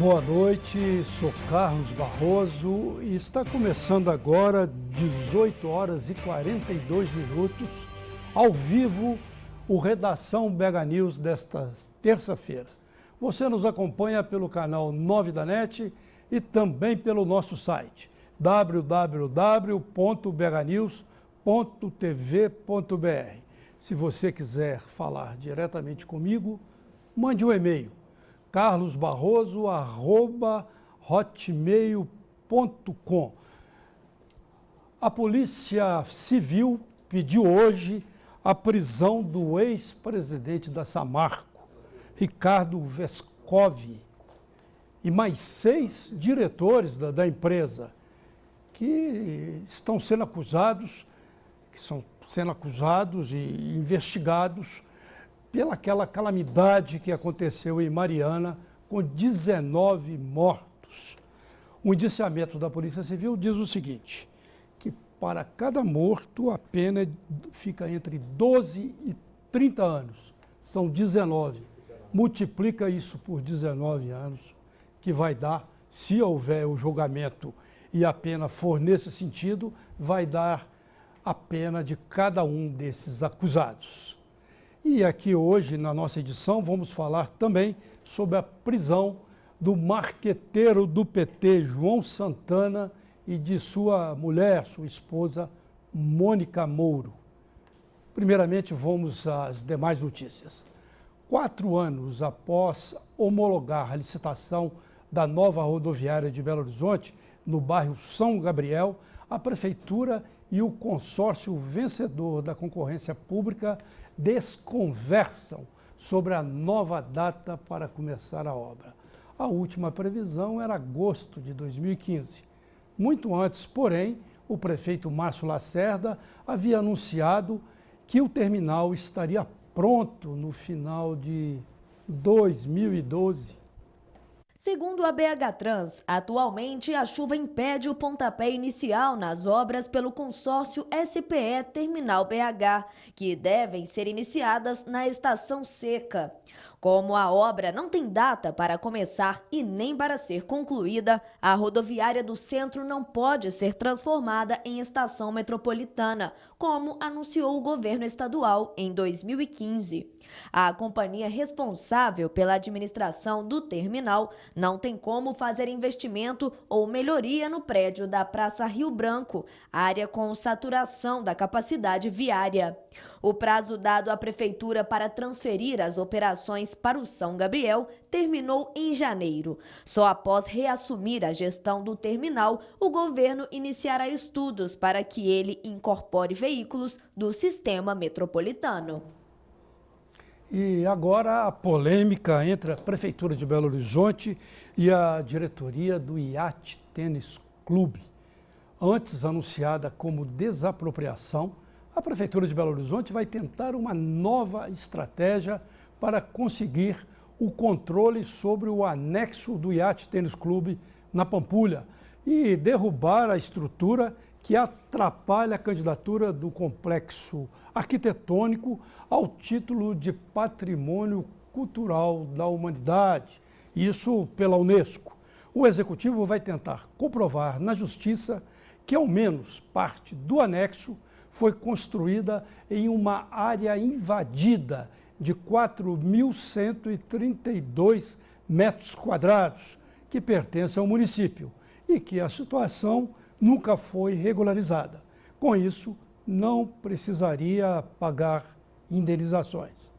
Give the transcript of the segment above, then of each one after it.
Boa noite, sou Carlos Barroso e está começando agora, 18 horas e 42 minutos, ao vivo, o Redação BH News desta terça-feira. Você nos acompanha pelo canal 9 da NET e também pelo nosso site www.bhnews.tv.br. Se você quiser falar diretamente comigo, mande um e-mail carlosbarroso@hotmail.com. A Polícia Civil pediu hoje a prisão do ex-presidente da Samarco, Ricardo Vescovi, e mais 6 diretores da empresa que estão sendo acusados, e investigados pelaquela calamidade que aconteceu em Mariana, com 19 mortos. O indiciamento da Polícia Civil diz o seguinte, que para cada morto a pena fica entre 12 e 30 anos. São 19. Multiplica isso por 19 anos, que vai dar, se houver o julgamento e a pena for nesse sentido, vai dar a pena de cada um desses acusados. E aqui hoje, na nossa edição, vamos falar também sobre a prisão do marqueteiro do PT, João Santana, e de sua mulher, sua esposa, Mônica Mouro. Primeiramente, vamos às demais notícias. 4 anos após homologar a licitação da nova rodoviária de Belo Horizonte, no bairro São Gabriel, a Prefeitura e o consórcio vencedor da concorrência pública desconversam sobre a nova data para começar a obra. A última previsão era agosto de 2015. Muito antes, porém, o prefeito Márcio Lacerda havia anunciado que o terminal estaria pronto no final de 2012. Segundo a BH Trans, atualmente a chuva impede o pontapé inicial nas obras pelo consórcio SPE Terminal BH, que devem ser iniciadas na estação seca. Como a obra não tem data para começar e nem para ser concluída, a rodoviária do centro não pode ser transformada em estação metropolitana, como anunciou o governo estadual em 2015. A companhia responsável pela administração do terminal não tem como fazer investimento ou melhoria no prédio da Praça Rio Branco, área com saturação da capacidade viária. O prazo dado à Prefeitura para transferir as operações para o São Gabriel terminou em janeiro. Só após reassumir a gestão do terminal, o governo iniciará estudos para que ele incorpore veículos do sistema metropolitano. E agora a polêmica entre a Prefeitura de Belo Horizonte e a diretoria do Iate Tênis Clube. Antes anunciada como desapropriação, a Prefeitura de Belo Horizonte vai tentar uma nova estratégia para conseguir o controle sobre o anexo do Iate Tênis Clube na Pampulha e derrubar a estrutura que atrapalha a candidatura do complexo arquitetônico ao título de Patrimônio Cultural da Humanidade, isso pela Unesco. O Executivo vai tentar comprovar na Justiça que ao menos parte do anexo foi construída em uma área invadida de 4.132 metros quadrados, que pertence ao município, e que a situação nunca foi regularizada. Com isso, não precisaria pagar indenizações.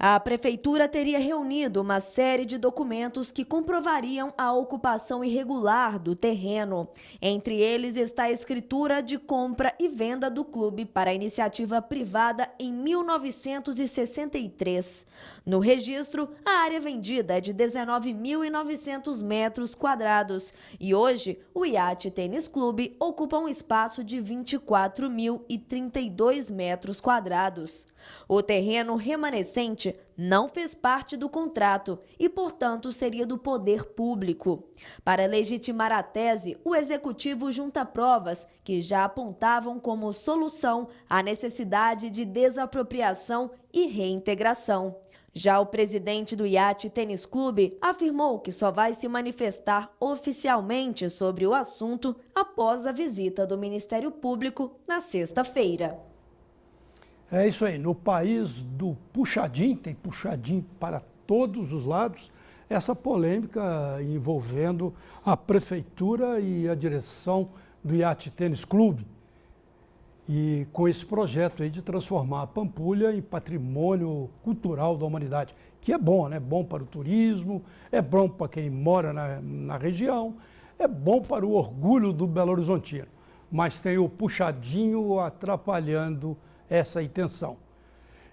A Prefeitura teria reunido uma série de documentos que comprovariam a ocupação irregular do terreno. Entre eles está a escritura de compra e venda do clube para a iniciativa privada em 1963. No registro, a área vendida é de 19.900 metros quadrados e hoje o Iate Tênis Clube ocupa um espaço de 24.032 metros quadrados. O terreno remanescente não fez parte do contrato e, portanto, seria do poder público. Para legitimar a tese, o Executivo junta provas que já apontavam como solução a necessidade de desapropriação e reintegração. Já o presidente do Iate Tênis Clube afirmou que só vai se manifestar oficialmente sobre o assunto após a visita do Ministério Público na sexta-feira. É isso aí, no país do puxadinho, tem puxadinho para todos os lados, essa polêmica envolvendo a prefeitura e a direção do Iate Tênis Clube. E com esse projeto aí de transformar a Pampulha em patrimônio cultural da humanidade, que é bom, né? Bom para o turismo, é bom para quem mora na região, é bom para o orgulho do Belo Horizontino. Mas tem o puxadinho atrapalhando essa intenção.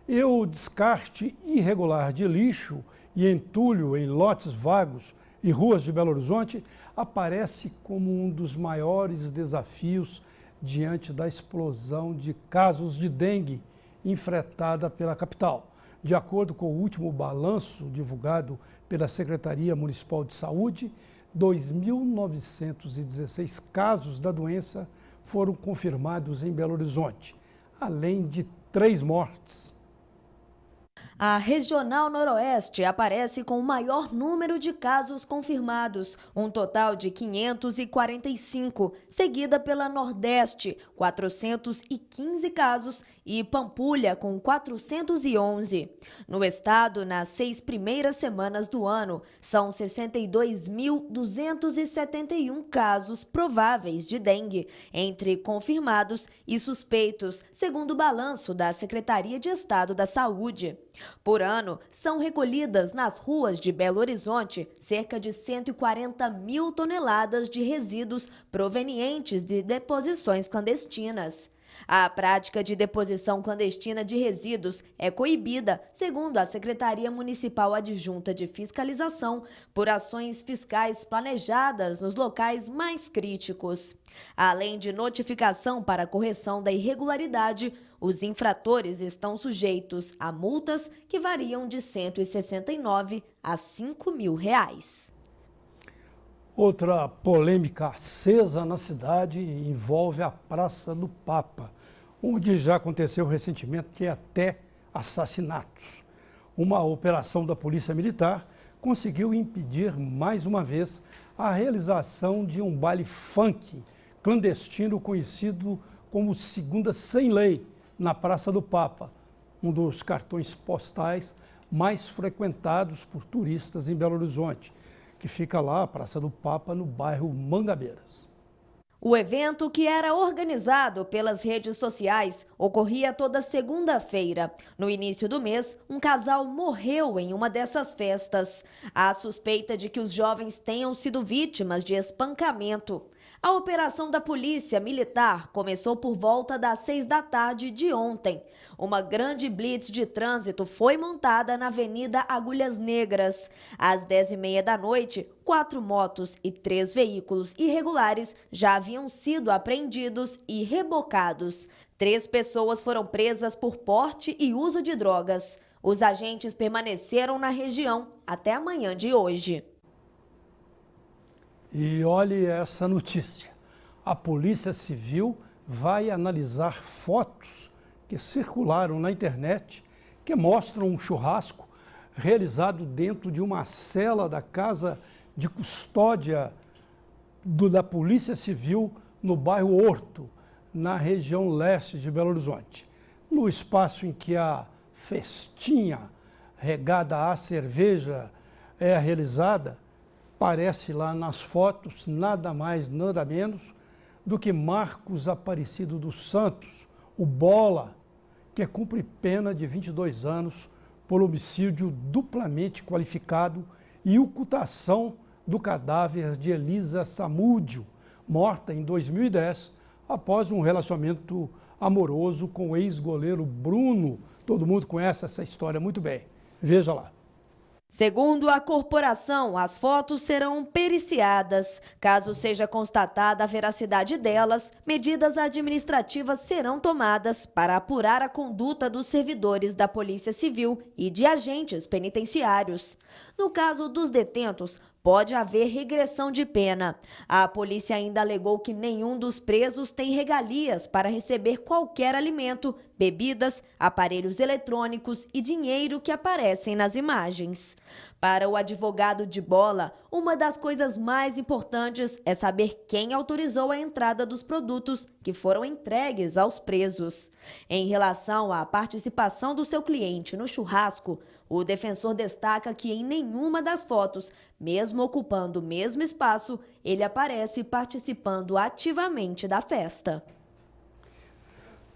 E o descarte irregular de lixo e entulho em lotes vagos e ruas de Belo Horizonte aparece como um dos maiores desafios diante da explosão de casos de dengue enfrentada pela capital. De acordo com o último balanço divulgado pela Secretaria Municipal de Saúde, 2.916 casos da doença foram confirmados em Belo Horizonte, além de 3 mortes. A Regional Noroeste aparece com o maior número de casos confirmados, um total de 545, seguida pela Nordeste, 415 casos, e Pampulha, com 411. No estado, nas 6 primeiras semanas do ano, são 62.271 casos prováveis de dengue, entre confirmados e suspeitos, segundo o balanço da Secretaria de Estado da Saúde. Por ano, são recolhidas nas ruas de Belo Horizonte cerca de 140 mil toneladas de resíduos provenientes de deposições clandestinas. A prática de deposição clandestina de resíduos é coibida, segundo a Secretaria Municipal Adjunta de Fiscalização, por ações fiscais planejadas nos locais mais críticos. Além de notificação para correção da irregularidade, os infratores estão sujeitos a multas que variam de R$ 169 a R$ 5.000. Outra polêmica acesa na cidade envolve a Praça do Papa, onde já aconteceu recentemente até assassinatos. Uma operação da Polícia Militar conseguiu impedir mais uma vez a realização de um baile funk clandestino conhecido como Segunda Sem Lei, na Praça do Papa, um dos cartões postais mais frequentados por turistas em Belo Horizonte, que fica lá, a Praça do Papa, no bairro Mangabeiras. O evento, que era organizado pelas redes sociais, ocorria toda segunda-feira. No início do mês, um casal morreu em uma dessas festas. Há suspeita de que os jovens tenham sido vítimas de espancamento. A operação da Polícia Militar começou por volta das 6 da tarde de ontem. Uma grande blitz de trânsito foi montada na Avenida Agulhas Negras. Às 10h30 da noite, 4 motos e 3 veículos irregulares já haviam sido apreendidos e rebocados. 3 pessoas foram presas por porte e uso de drogas. Os agentes permaneceram na região até a manhã de hoje. E olhe essa notícia. A Polícia Civil vai analisar fotos que circularam na internet que mostram um churrasco realizado dentro de uma cela da Casa de Custódia da Polícia Civil no bairro Horto, na região leste de Belo Horizonte. No espaço em que a festinha regada à cerveja é realizada, parece lá nas fotos nada mais, nada menos do que Marcos Aparecido dos Santos, o Bola, que cumpre pena de 22 anos por homicídio duplamente qualificado e ocultação do cadáver de Elisa Samúdio, morta em 2010, após um relacionamento amoroso com o ex-goleiro Bruno. Todo mundo conhece essa história muito bem. Veja lá. Segundo a corporação, as fotos serão periciadas. Caso seja constatada a veracidade delas, medidas administrativas serão tomadas para apurar a conduta dos servidores da Polícia Civil e de agentes penitenciários. No caso dos detentos, pode haver regressão de pena. A polícia ainda alegou que nenhum dos presos tem regalias para receber qualquer alimento, bebidas, aparelhos eletrônicos e dinheiro que aparecem nas imagens. Para o advogado de Bola, uma das coisas mais importantes é saber quem autorizou a entrada dos produtos que foram entregues aos presos. Em relação à participação do seu cliente no churrasco, o defensor destaca que em nenhuma das fotos, mesmo ocupando o mesmo espaço, ele aparece participando ativamente da festa.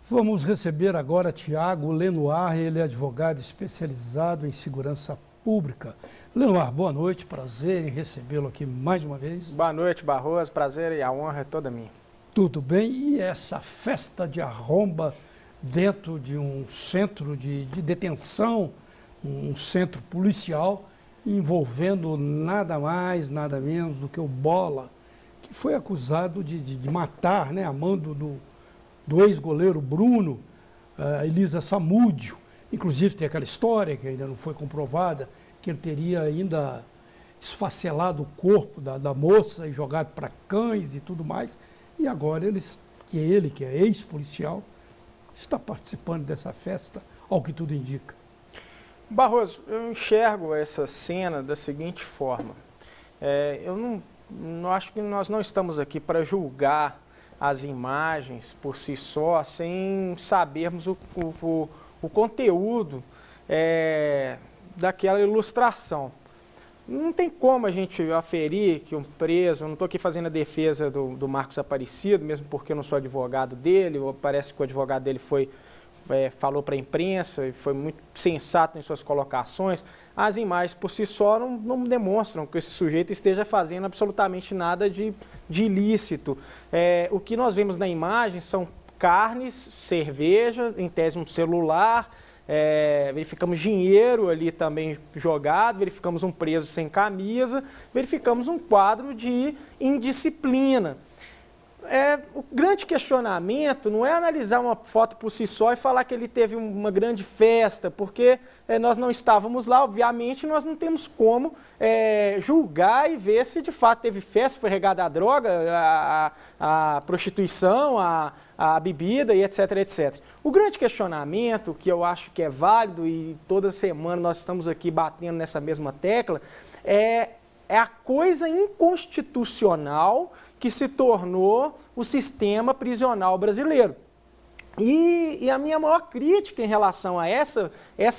Vamos receber agora Tiago Lenoir, ele é advogado especializado em segurança pública. Lenoir, boa noite, prazer em recebê-lo aqui mais uma vez. Boa noite, Barroso, prazer e a honra é toda minha. Tudo bem, e essa festa de arromba dentro de um centro de detenção, um centro policial, envolvendo nada mais, nada menos do que o Bola, que foi acusado de matar, né, a mando do ex-goleiro Bruno, Elisa Samúdio. Inclusive tem aquela história que ainda não foi comprovada, que ele teria ainda esfacelado o corpo da moça e jogado para cães e tudo mais. E agora ele, que é ex-policial, está participando dessa festa, ao que tudo indica. Barroso, eu enxergo essa cena da seguinte forma. Eu não acho que nós não estamos aqui para julgar as imagens por si só, sem sabermos o conteúdo daquela ilustração. Não tem como a gente aferir que um preso, eu não estou aqui fazendo a defesa do Marcos Aparecido, mesmo porque eu não sou advogado dele, parece que o advogado dele falou para a imprensa e foi muito sensato em suas colocações. As imagens por si só não demonstram que esse sujeito esteja fazendo absolutamente nada de ilícito. O que nós vemos na imagem são carnes, cerveja, em tese um celular, verificamos dinheiro ali também jogado, verificamos um preso sem camisa, verificamos um quadro de indisciplina. O grande questionamento não é analisar uma foto por si só e falar que ele teve uma grande festa, porque nós não estávamos lá, obviamente nós não temos como julgar e ver se de fato teve festa, foi regada a droga, a prostituição, a bebida e etc, etc. O grande questionamento, que eu acho que é válido e toda semana nós estamos aqui batendo nessa mesma tecla, é a coisa inconstitucional que se tornou o sistema prisional brasileiro. E a minha maior crítica em relação a essa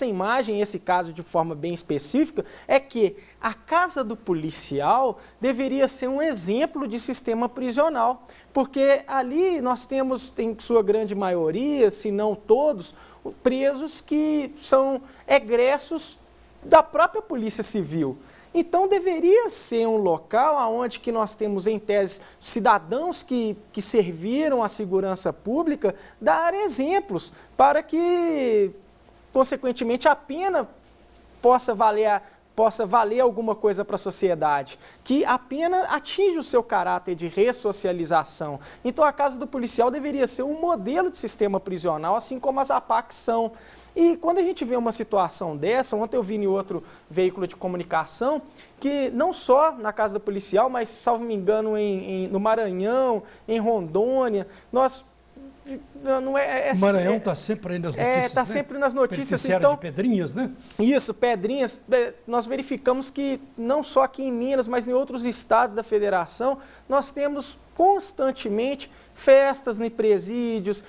imagem, esse caso de forma bem específica, é que a casa do policial deveria ser um exemplo de sistema prisional, porque ali nós temos, em sua grande maioria, se não todos, presos que são egressos da própria Polícia Civil. Então deveria ser um local onde que nós temos, em tese, cidadãos que serviram à segurança pública, dar exemplos para que, consequentemente, a pena possa valer alguma coisa para a sociedade, que a pena atinge o seu caráter de ressocialização. Então a casa do policial deveria ser um modelo de sistema prisional, assim como as APACs são. E quando a gente vê uma situação dessa, ontem eu vi em outro veículo de comunicação, que não só na casa do policial, mas, salvo me engano, no Maranhão, em Rondônia, nós... O Maranhão está sempre aí nas notícias, está sempre nas notícias. Então, de Pedrinhas, né? Isso, Pedrinhas. Nós verificamos que não só aqui em Minas, mas em outros estados da federação, nós temos constantemente festas em presídios,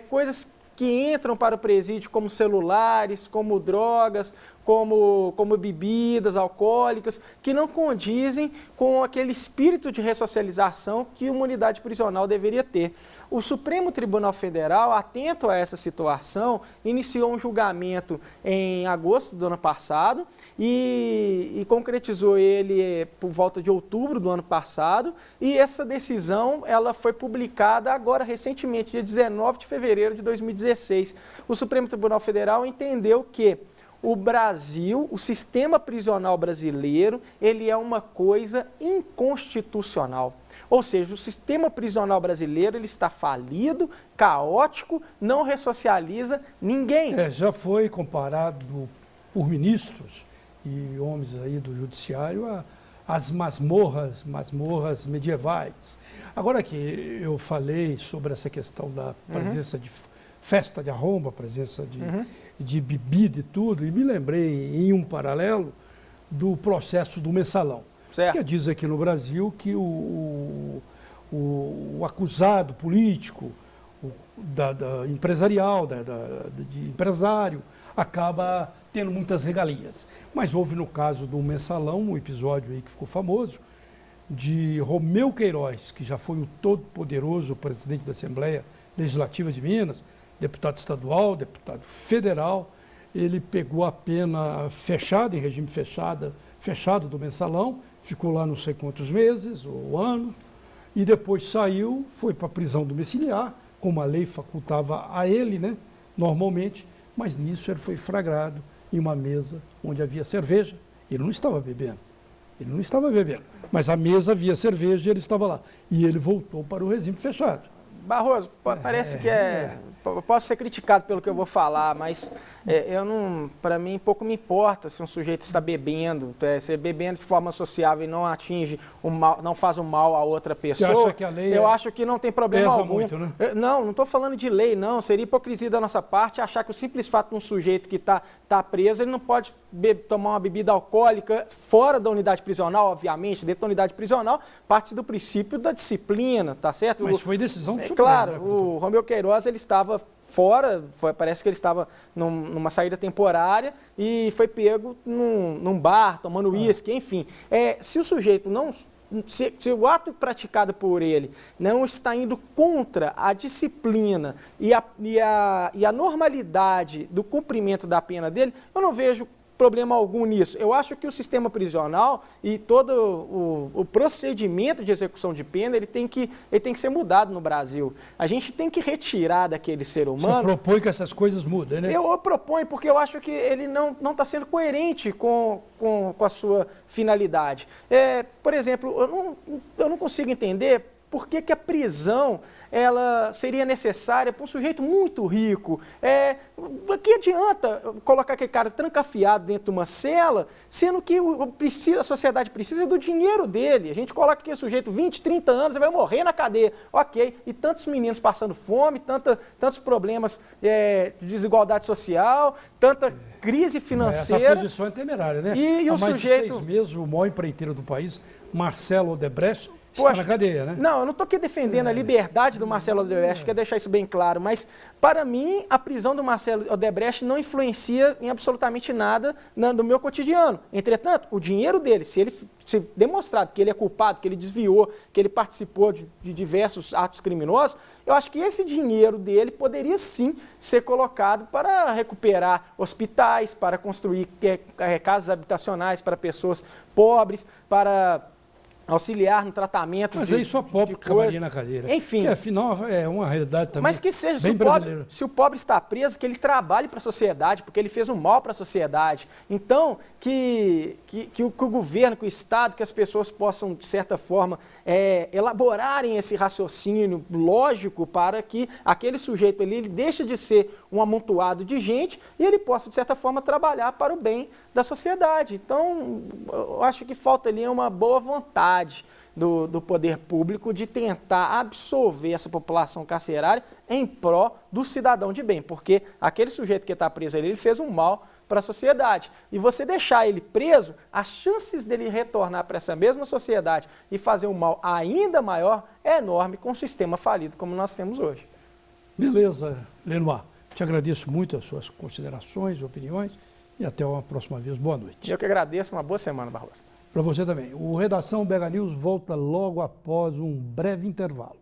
coisas que entram para o presídio como celulares, como drogas, como bebidas alcoólicas, que não condizem com aquele espírito de ressocialização que uma unidade prisional deveria ter. O Supremo Tribunal Federal, atento a essa situação, iniciou um julgamento em agosto do ano passado e concretizou ele por volta de outubro do ano passado, e essa decisão ela foi publicada agora recentemente, dia 19 de fevereiro de 2016. O Supremo Tribunal Federal entendeu que o Brasil, o sistema prisional brasileiro, ele é uma coisa inconstitucional. Ou seja, o sistema prisional brasileiro ele está falido, caótico, não ressocializa ninguém. Já foi comparado por ministros e homens aí do judiciário a as masmorras medievais. Agora que eu falei sobre essa questão da presença de festa de arromba, presença de bebida e tudo, e me lembrei em um paralelo do processo do mensalão. Certo. Que diz aqui no Brasil que o acusado político, empresarial, de empresário, acaba tendo muitas regalias. Mas houve no caso do mensalão um episódio aí que ficou famoso, de Romeu Queiroz, que já foi o todo-poderoso presidente da Assembleia Legislativa de Minas, deputado estadual, deputado federal. Ele pegou a pena fechada, em regime fechado do mensalão, ficou lá não sei quantos meses ou anos, e depois saiu, foi para a prisão domiciliar, como a lei facultava a ele, né, normalmente, mas nisso ele foi flagrado em uma mesa onde havia cerveja. Ele não estava bebendo, mas a mesa havia cerveja e ele estava lá. E ele voltou para o regime fechado. Barroso, parece que eu posso ser criticado pelo que eu vou falar, mas para mim pouco me importa se um sujeito está bebendo, se bebendo de forma sociável e não atinge o mal, não faz o mal a outra pessoa. Você acha que a lei eu acho que não tem problema pesa algum. muito, né? Não estou falando de lei, não. Seria hipocrisia da nossa parte achar que o simples fato de um sujeito que está preso, ele não pode tomar uma bebida alcoólica fora da unidade prisional, obviamente, dentro da unidade prisional, parte do princípio da disciplina, tá certo? Mas foi decisão do Supremo. Claro, Né, o Romeu Queiroz, ele estava fora, parece que ele estava numa saída temporária e foi pego num bar, tomando uísque, enfim. Se o sujeito não... Se o ato praticado por ele não está indo contra a disciplina e a normalidade do cumprimento da pena dele, eu não vejo problema algum nisso. Eu acho que o sistema prisional e todo o procedimento de execução de pena, ele tem que ser mudado no Brasil. A gente tem que retirar daquele ser humano... Você propõe que essas coisas mudem, né? Eu proponho porque eu acho que ele não está sendo coerente com a sua finalidade. Por exemplo, eu não consigo entender por que a prisão ela seria necessária para um sujeito muito rico. Que adianta colocar aquele cara trancafiado dentro de uma cela, sendo que a sociedade precisa do dinheiro dele. A gente coloca aquele sujeito 20, 30 anos e vai morrer na cadeia. Ok, e tantos meninos passando fome, tantos problemas de desigualdade social, tanta crise financeira. Essa posição é temerária, né? E Há o mais sujeito... de 6 meses, o maior empreiteiro do país, Marcelo Odebrecht, está na cadeia, né? Não, eu não estou aqui defendendo a liberdade do Marcelo Odebrecht, quero deixar isso bem claro, mas para mim a prisão do Marcelo Odebrecht não influencia em absolutamente nada no meu cotidiano. Entretanto, o dinheiro dele, se demonstrado que ele é culpado, que ele desviou, que ele participou de diversos atos criminosos, eu acho que esse dinheiro dele poderia sim ser colocado para recuperar hospitais, para construir casas habitacionais para pessoas pobres, para auxiliar no tratamento. Mas aí só pobre acabaria na cadeira. Enfim. Que afinal é uma realidade também. Mas que seja, se o pobre está preso, que ele trabalhe para a sociedade, porque ele fez um mal para a sociedade. Então, que o governo, que o Estado, que as pessoas possam, de certa forma, elaborarem esse raciocínio lógico para que aquele sujeito ali ele deixe de ser um amontoado de gente e ele possa, de certa forma, trabalhar para o bem da sociedade. Então, eu acho que falta ali uma boa vontade do poder público de tentar absolver essa população carcerária em pró do cidadão de bem, porque aquele sujeito que está preso ali, ele fez um mal para a sociedade. E você deixar ele preso, as chances dele retornar para essa mesma sociedade e fazer um mal ainda maior é enorme com um sistema falido como nós temos hoje. Beleza, Lenoir. Te agradeço muito as suas considerações, opiniões e até uma próxima vez. Boa noite. Eu que agradeço. Uma boa semana, Barroso. Para você também. O Redação BH News volta logo após um breve intervalo.